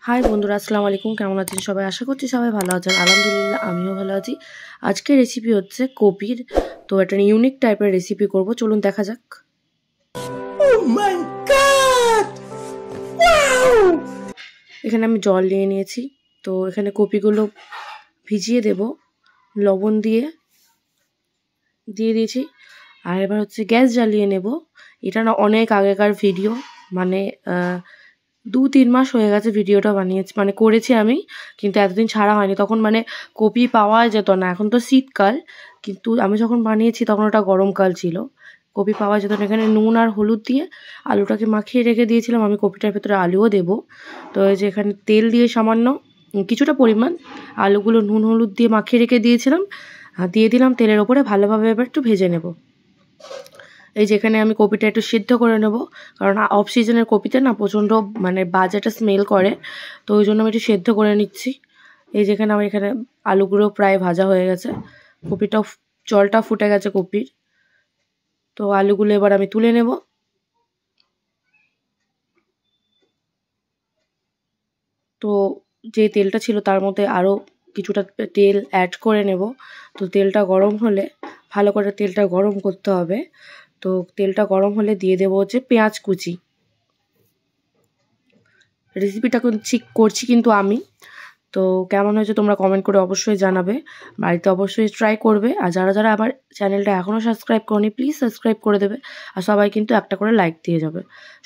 High বন্ধুরা, আসসালামু আলাইকুম। কেমন আছেন সবাই? আশা করছি সবাই ভালো আছেন। আলহামদুলিল্লাহ আমিও ভালো আছি। আজকের রেসিপি হচ্ছে কপির। তো একটা ইউনিক টাইপের রেসিপি করব, চলুন দেখা যাক। Oh my god! Wow! এখানে আমি জল নিয়ে নিয়েছি। তো এখানে কপিগুলো ভিজিয়ে দেব লবণ দিয়ে দিয়েছি। আর এবার হচ্ছে গ্যাস জ্বালিয়ে নেব। এটা না অনেক আগেকার ভিডিও, মানে 2-3 মাস হয়ে গেছে ভিডিওটা বানিয়েছি, মানে করেছি আমি, কিন্তু এতদিন ছাড়া হয়নি। তখন মানে কপি পাওয়া যেত না। এখন তো শীতকাল, কিন্তু আমি যখন বানিয়েছি তখন ওটা গরমকাল ছিল, কপি পাওয়া যেত না। এখানে নুন আর হলুদ দিয়ে আলুটাকে মাখিয়ে রেখে দিয়েছিলাম। আমি কপিটার ভেতরে আলুও দেবো। তো এই যে এখানে তেল দিয়ে সামান্য কিছুটা পরিমাণ আলুগুলো নুন হলুদ দিয়ে মাখিয়ে রেখে দিয়েছিলাম, দিয়ে দিলাম তেলের ওপরে। ভালোভাবে এবার একটু ভেজে নেব। এই যেখানে আমি কপিটা একটু সিদ্ধ করে নেব, কারণ অফ সিজনের কপিতে না প্রচণ্ড মানে বাজে একটা স্মেল করে। তো ওই জন্য আমি একটু সেদ্ধ করে নিচ্ছি। এই যেখানে আমার এখানে আলুগুলো প্রায় ভাজা হয়ে গেছে, কপিটাও জলটা ফুটে গেছে কপির। তো আলুগুলো এবার আমি তুলে নেব। তো যে তেলটা ছিল তার মধ্যে আরও কিছুটা তেল অ্যাড করে নেব। তো তেলটা গরম হলে, ভালো করে তেলটা গরম করতে হবে। তো তেলটা গরম হলে দিয়ে দেবো হচ্ছে পেঁয়াজ কুচি। রেসিপিটা করছি কিন্তু আমি। তো কেমন হয়েছে তোমরা কমেন্ট করে অবশ্যই জানাবে, বাড়িতে অবশ্যই ট্রাই করবে। আর যারা যারা আমার চ্যানেলটা এখনও সাবস্ক্রাইব করনি, প্লিজ সাবস্ক্রাইব করে দেবে। আর সবাই কিন্তু একটা করে লাইক দিয়ে যাবে।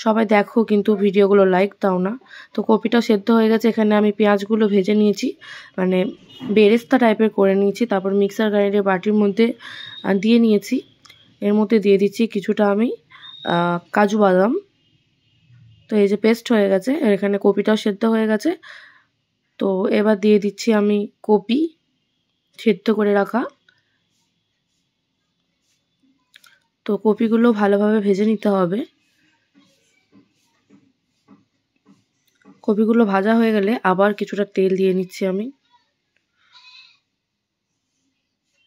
সবাই দেখো কিন্তু ভিডিওগুলো লাইক দাও না। তো কপিটাও সেদ্ধ হয়ে গেছে। এখানে আমি পেঁয়াজগুলো ভেজে নিয়েছি, মানে বেরেস্তা টাইপের করে নিয়েছি। তারপর মিক্সার গ্রাইন্ডারের বাটির মধ্যে দিয়ে নিয়েছি। এর মধ্যে দিয়ে দিচ্ছি কিছুটা আমি কাজু বাদাম। তো এই যে পেস্ট হয়ে গেছে, এখানে কপিটাও সেদ্ধ হয়ে গেছে। তো এবার দিয়ে দিচ্ছি আমি কপি সেদ্ধ করে রাখা। তো কপিগুলো ভালোভাবে ভেজে নিতে হবে। কপিগুলো ভাজা হয়ে গেলে আবার কিছুটা তেল দিয়ে নিচ্ছি আমি।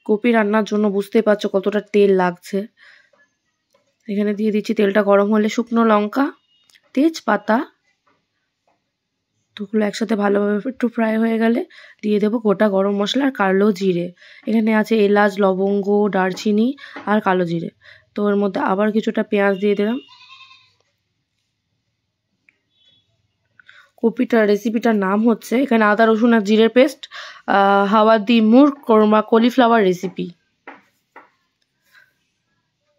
কপি রান্নার জন্য বুঝতেই পারছো কতটা তেল লাগছে। এখানে দিয়ে দিচ্ছি, তেলটা গরম হলে শুকনো লঙ্কা, তেজপাতা, দুগুলো একসাথে ভালোভাবে একটু ফ্রাই হয়ে গেলে দিয়ে দেবো গোটা গরম মশলা আর কালো জিরে। এখানে আছে এলাচ, লবঙ্গ, দারচিনি আর কালো জিরে। তো এর মধ্যে আবার কিছুটা পেঁয়াজ দিয়ে দিলাম। রেসিপিটার নাম হচ্ছে এখানে আদা রসুন আর জিরের পেস্ট, হাওয়াদি মুর কোরমা কলিফ্লাওয়ার রেসিপি।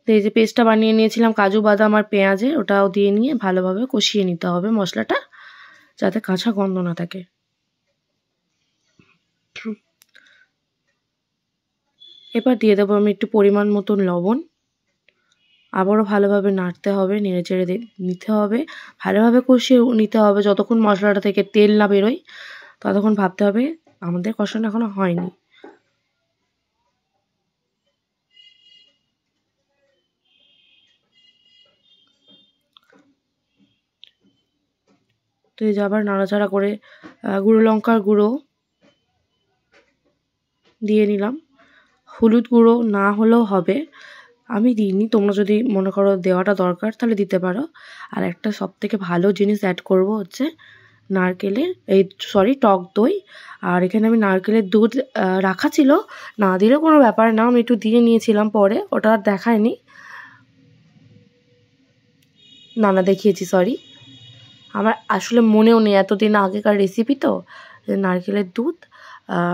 তো এই যে পেস্টটা বানিয়ে নিয়েছিলাম কাজু বাদাম আর পেঁয়াজে, ওটাও দিয়ে নিয়ে ভালোভাবে কষিয়ে নিতে হবে মশলাটা, যাতে কাঁচা গন্ধ না থাকে। এবার দিয়ে দেবো আমি একটু পরিমাণ মতন লবণ। আবারও ভালোভাবে নাড়তে হবে, নেড়ে চেড়ে নিতে হবে, ভালোভাবে কষিয়ে নিতে হবে যতক্ষণ মশলাটা থেকে তেল না বেরোয়। ততক্ষণ ভাবতে হবে আমাদের কষানো এখনো হয়নি। তো এই যে আবার নাড়াচাড়া করে গুঁড়ো লঙ্কার গুঁড়ো দিয়ে নিলাম। হলুদ গুঁড়ো না হলেও হবে, আমি দিইনি। তোমরা যদি মনে করো দেওয়াটা দরকার তাহলে দিতে পারো। আর একটা সবথেকে ভালো জিনিস অ্যাড করব হচ্ছে টক দই। আর এখানে আমি নারকেলের দুধ রাখা ছিল, না দিলেও কোনো ব্যাপার না, আমি একটু দিয়ে নিয়েছিলাম পরে, ওটা আর দেখায়নি। না দেখিয়েছি, সরি, আমার আসলে মনেও নেই, এতদিন আগেকার রেসিপি তো। নারকেলের দুধ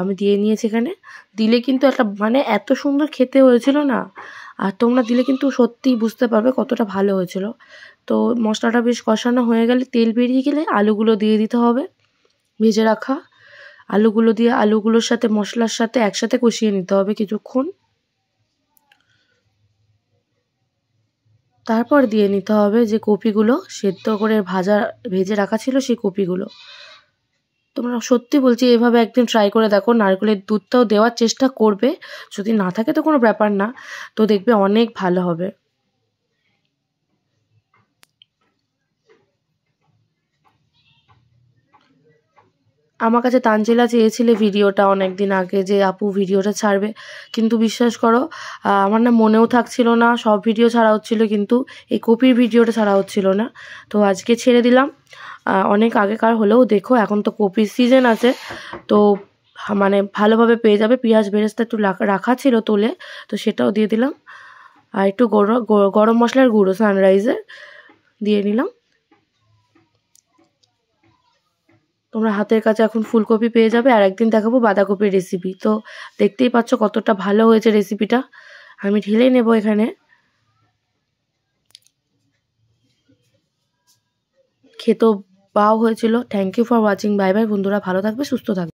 আমি দিয়ে নিয়েছি এখানে। দিলে কিন্তু একটা মানে এত সুন্দর খেতে হয়েছিল না। আর তোমরা দিলে কিন্তু সত্যিই বুঝতে পারবে কতটা ভালো হয়েছিল। তো মশলাটা বেশ কষানো হয়ে গেলে, তেল বেরিয়ে গেলে আলুগুলো দিয়ে দিতে হবে, ভেজে রাখা আলুগুলো দিয়ে আলুগুলোর সাথে মশলার সাথে একসাথে কষিয়ে নিতে হবে কিছুক্ষণ। তারপর দিয়ে নিতে হবে যে কপিগুলো সেদ্ধ করে ভেজে রাখা ছিল, সেই কপিগুলো। তোমরা সত্যি বলছি এভাবে একদিন ট্রাই করে দেখো, নারকেলের দুধটাও দেওয়ার চেষ্টা করবে, যদি না থাকে তো কোনো ব্যাপার না, তো দেখবে অনেক ভালো হবে। আমার কাছে তানজিলা চেয়েছিলে ভিডিওটা অনেক দিন আগে যে আপু ভিডিওটা ছাড়বে, কিন্তু বিশ্বাস করো আমার না মনেও থাকছিল না, সব ভিডিও ছাড়া হচ্ছিল কিন্তু এই কপির ভিডিওটা ছাড়া হচ্ছিল না। তো আজকে ছেড়ে দিলাম, অনেক আগেকার হলেও দেখো এখন তো কপির সিজন আছে, তো মানে ভালোভাবে পেয়ে যাবে। পেঁয়াজ বেরেস্তা একটু রাখা ছিল তুলে, তো সেটাও দিয়ে দিলাম। আর একটু গরম মশলার গুঁড়ো সানরাইজের দিয়ে নিলাম। তোমরা হাতের কাছে এখন ফুলকপি পেয়ে যাবে। আর একদিন দেখাবো বাঁধাকপির রেসিপি। তো দেখতেই পাচ্ছ কতটা ভালো হয়েছে রেসিপিটা। আমি ঢেলে নেব এখানে। খেতেও পাও হয়েছিল। Thank you for watching. Bye bye বন্ধুরা, ভালো থাকবে, সুস্থ থাকবে।